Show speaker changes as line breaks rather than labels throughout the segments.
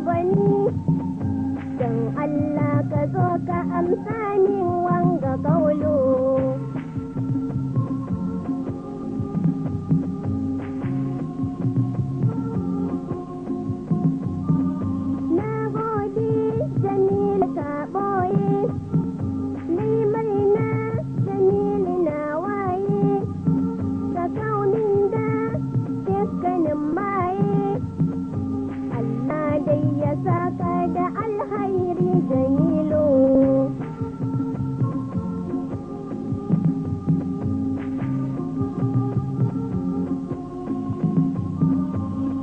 gwani, don Allah ka zo ka amsa min wanga kaulu. Na gode Jamil ka ɓoye, ni murna Jamil na waye, ka kaunin da dukkanin maye. Allah dai ya saka da alhairi Jamilu.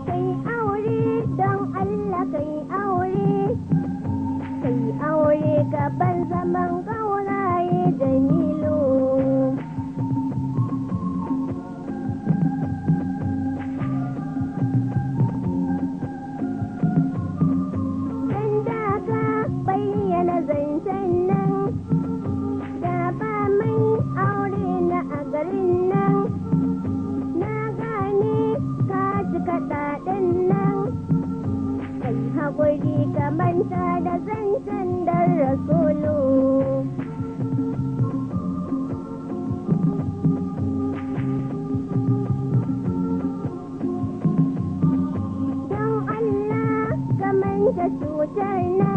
Kai aure don Allah kai aure gaban zaman gauraye Jamilu. Dan da ka bayyana zancen nan, da ba mai aure na a garin nan. Na gane ka cika ɗaɗin nan, kai haƙuri ka manta da zancen dan Rasulu. Don Allah ka manta cutar nan.